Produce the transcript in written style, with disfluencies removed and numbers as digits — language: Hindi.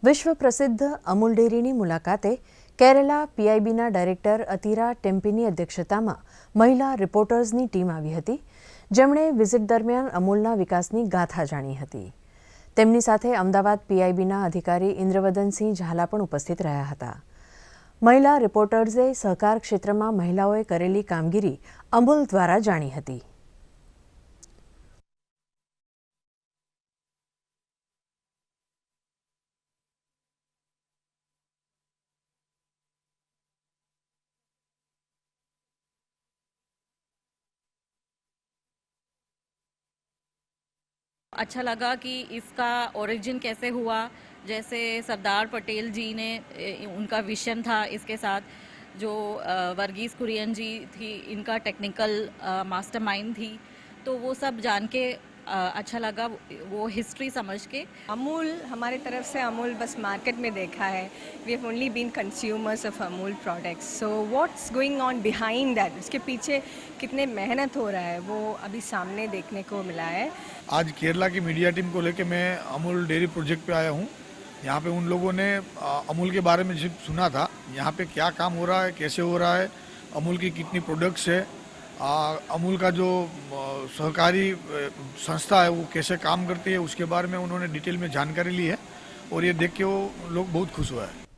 વિશ્વ પ્રસિદ્ધ અમૂલ ડેરીની મુલાકાતે કેરલા પીઆઈબીના ડાયરેક્ટર અતીરા ટેમ્પીની અધ્યક્ષતામાં મહિલા રિપોર્ટર્સની ટીમ આવી હતી, જેમણે વિઝિટ દરમિયાન અમૂલના વિકાસની ગાથા જાણી હતી. તેમની સાથે અમદાવાદ પીઆઈબીના અધિકારી ઇન્દ્રવદનસિંહ ઝાલા પણ ઉપસ્થિત રહ્યા હતા. મહિલા રિપોર્ટર્સે સહકાર ક્ષેત્રમાં મહિલાઓએ કરેલી કામગીરી અમૂલ દ્વારા જાણી હતી. अच्छा लगा कि इसका ओरिजिन कैसे हुआ, जैसे सरदार पटेल जी ने उनका विजन था, इसके साथ जो वर्गीस कुरियन जी थी, इनका टेक्निकल मास्टरमाइंड थी, तो वो सब जान के अच्छा लगा, वो हिस्ट्री समझ के. अमूल हमारे तरफ से अमूल बस मार्केट में देखा है. We have only been consumers of Amul products. So what's going on behind that, उसके पीछे कितने मेहनत हो रहा है, वो अभी सामने देखने को मिला है. आज केरला की मीडिया टीम को लेके मैं अमूल डेयरी प्रोजेक्ट पे आया हूँ. यहाँ पे उन लोगों ने अमूल के बारे में जब सुना था, यहाँ पे क्या काम हो रहा है, कैसे हो रहा है, अमूल की कितनी प्रोडक्ट्स है, अमूल का जो सहकारी संस्था है वो कैसे काम करती है, उसके बारे में उन्होंने डिटेल में जानकारी ली है और ये देख के वो लोग बहुत खुश हुआ है.